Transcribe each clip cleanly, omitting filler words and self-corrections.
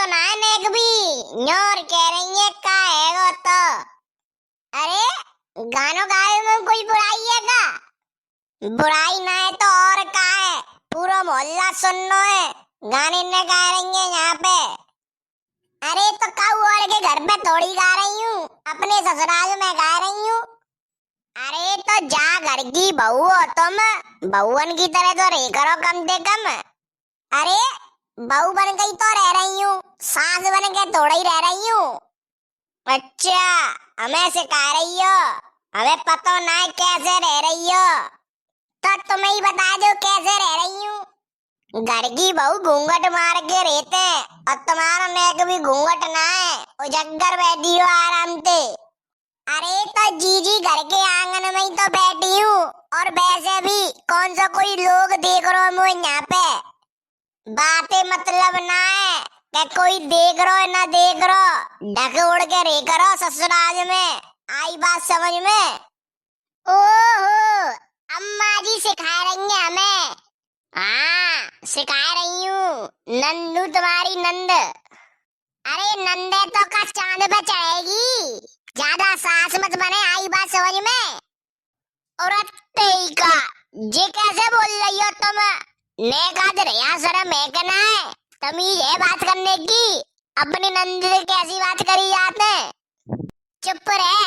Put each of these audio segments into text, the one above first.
ना है नेक भी न्योर कह रही है का है वो तो। अरे गानों गाए में कोई बुराई है का? बुराई ना है तो और का है, पूरा मोहल्ला सुननो है गाने न गा रही है यहाँ पे। अरे तो काऊ और के घर पे थोड़ी गा रही हूँ, अपने ससुराल में गा रही हूँ। अरे तो जा घर की बहू हो तुम, बहुवन की तरह तो रह करो कम से कम। अरे बहू बन गई तो रह रही हूँ, सास बन के थोड़ा ही रह रही हूँ। अच्छा हमें सिखा रही हो, हमें पता ना है कैसे रह रही हो, तो तुम्हें ही बता दो कैसे रह रही हूँ। घर की बहू घूंघट मार के रहते हैं और तुम्हारा नेक भी घूंघट ना है, उजगर बैठी हो आराम से। अरे तो जीजी घर के आंगन में ही तो बैठी हूँ, और वैसे भी कौन सा कोई लोग देख रहे हो मुझे यहाँ पे। बातें मतलब ना है कि कोई देख रहो ना देख रहो, ढक उड़ के रह करो ससुराल में, आई बात समझ में। ओहो अम्मा जी सिखा रही है हमें। हाँ सिखा रही हूँ, नंदू तुम्हारी नंद। अरे नंदे तो का चांद पे चढ़ेगी, ज्यादा सास मत बने, आई बात समझ में। और का जे कैसे बोल रही हो तुम, नेक रहा शर्म है कि ना है, तमीज है बात करने की, अपनी नंद से कैसी बात करी जाते। चुप रहे,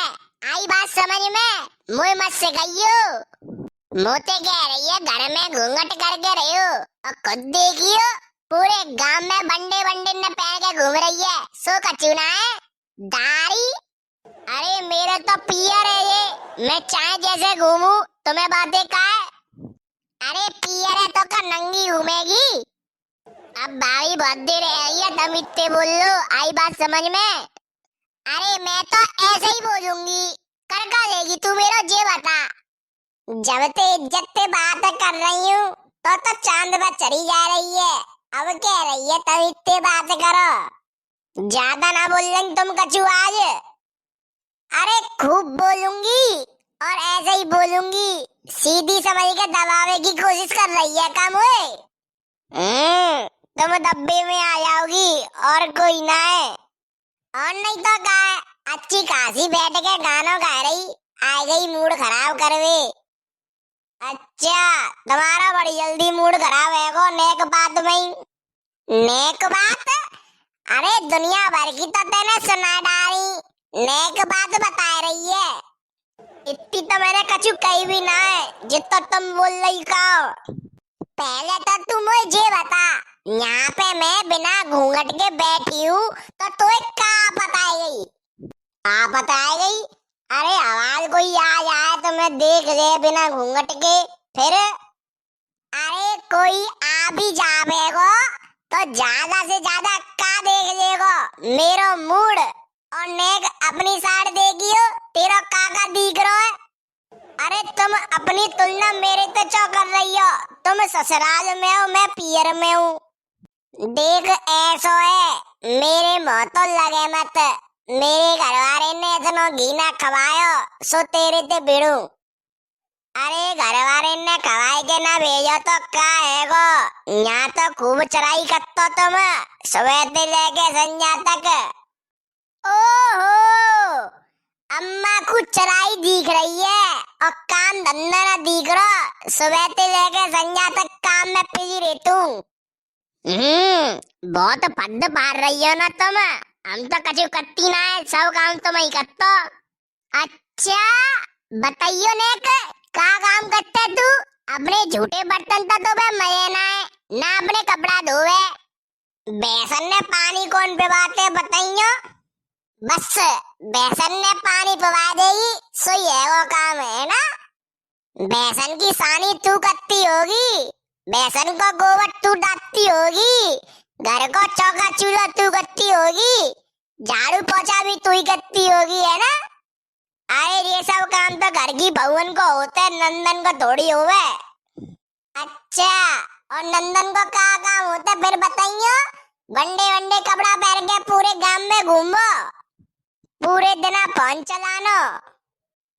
आई बात समझ में, मुझे मत सिखाइयो। मोते कह रही है घर में घूंघट करके रही हो, और खुद देखियो पूरे गांव में बंडे बंडे न पहन के घूम रही है, सो कचूना है दारी। अरे मेरे तो पियर है ये, मैं चाहे जैसे घूमू तुम्हें बातें का है। अरे पियर है तो का नंगी घूमेगी। अब भाई बहुत देर है, तुम इतने बोल लो, आई बात समझ में। अरे मैं तो ऐसे ही बोलूंगी, कर का लेगी तू मेरा जे बता। जब ते इज्जत पे बात कर रही हूँ तो चांद पे चढ़ी जा रही है, अब कह रही है तब इतने बात करो। ज्यादा ना बोल रही तुम कचू आज। अरे खूब बोलूंगी और ऐसे ही बोलूंगी, सीधी समझ के दबावे की कोशिश कर रही है काम हुए। तुम डब्बे में आ जाओगी और कोई ना है, और नहीं तो क्या, अच्छी खासी बैठ के गाना गा रही, आ गई मूड खराब करवे। अच्छा तुम्हारा बड़ी जल्दी मूड खराब है को नेक बात में। नेक बात? अरे दुनिया भर की तो तेने सुना डाली, नेक बात बता रही है। इतनी तो मैंने कछु कही भी ना है जितना तुम बोल रही कहो। पहले तो तुम मुझे बता, यहाँ पे मैं बिना घूंघट के बैठी हूँ तो तुम्हें क्या बताई गई? अरे आवाज कोई आ जाए तो मैं देख ले बिना घूंघट के, फिर अरे कोई आ भी जावेगो तो ज्यादा से ज्यादा का देख लेगो, मेरो मूड और नेक अपनी साइड देखियो, तेरा काका दिख रहा है। अरे तुम अपनी तुलना मेरे से क्यों कर रही हो, तुम ससुराल में हो मैं पियर में हूँ। देख ऐसो है, मेरे मुँह तो लगे मत, मेरे घरवाले ने इतना घी ना खवायो सो तेरे ते बिड़ू। अरे घरवाले ने खवाए के ना भेजो तो क्या है गो, यहाँ तो खूब चढ़ाई करतो तुम, सुबह से लेके संध्या तक। ओहो अम्मा कुछ चढ़ाई दिख रही है और काम धंधा ना दिख रहा, सुबह से लेके संध्या तक काम में बिजी रहतू। बहुत पद पार रही हो ना तुम, हम तो कछु करती ना है, सब काम तो मैं ही करता। अच्छा बताइयो नेक का काम करते तू? अपने झूठे बर्तन तो मजे ना है ना, अपने कपड़ा धोवे, बेसन ने पानी कौन पिवाते बताइयो? बस बेसन ने पानी पिवा देगी सो ये वो काम है ना। बेसन की सानी तू करती होगी, बेसन को गोबर तू डालती होगी, घर को चौका चूल्हा तू करती होगी, झाड़ू पोछा भी तू ही करती होगी है ना। अरे ये सब काम तो घर की बहुवन को होते है, नंदन को थोड़ी होवे। अच्छा और नंदन को क्या काम होता है फिर बताइयो? वंडे वंडे कपड़ा पहन के पूरे गांव में घूमो, पूरे दिन फोन चलानो,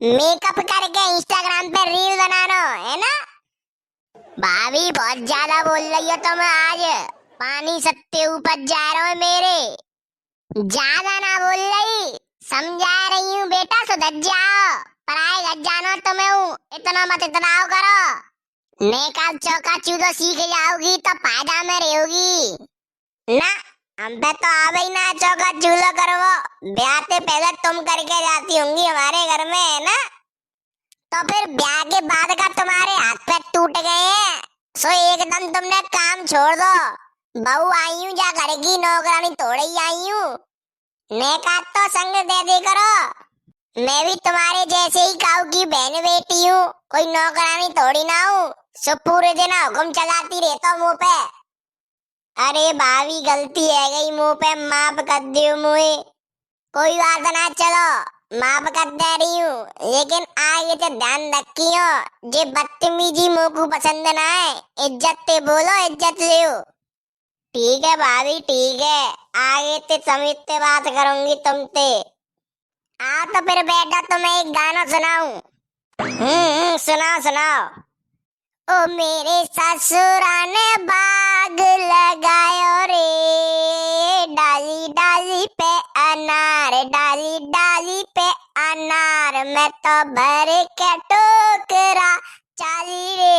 मेकअप करके इंस्टाग्राम पे रील बनानो है ना। भाभी बहुत ज्यादा बोल रही हो तुम आज, पानी सत्ते ऊपर जा रहे हो मेरे। ज्यादा ना बोल रही, समझा रही हूँ बेटा, सुधर जाओ। पराए घर जाना तुम्हें हूँ, इतना मत इतनाओ करो। नेकाल चौका चूदो सीख जाओगी तो फायदा में रहोगी ना। हम पे तो आवे ही ना चौका चूल्हा करवो। ब्याह से पहले तुम करके जाती होंगी हमारे घर में, है ना। तो फिर ब्याह के बाद का तुम्हारे हाथ पैर टूट गए हैं, सो एकदम तुमने काम छोड़ दो। बहू आई हूँ जा घर की, नौकरानी थोड़ी ही आई हूँ। नेका तो संग दे दे करो। मैं भी तुम्हारे जैसे ही काऊ की बहन बेटी हूँ, कोई नौकरानी थोड़ी ना हूँ। सो पूरे दिन हुक्म चलाती रहता मुंह पे। अरे भाभी गलती है गई, मुंह पे माफ कर दियो मुझे। कोई बात ना, चलो माफ कर दे रही हूँ, लेकिन आगे से ध्यान रखियो, जे बदतमीजी मुँह को पसंद ना है। इज्जत से बोलो, इज्जत लियो। ठीक है भाभी ठीक है, आगे से समझ से बात करूंगी तुमसे। आ तो फिर बेटा तुम्हें एक गाना सुनाऊं। सुनाओ सुनाओ। ओ मेरे ससुरा ने बाग लगायो रे, डाली डाली पे अनार, डाली डाली पे अनार, मैं तो भर के टोकरा चाली रे,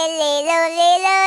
ले लो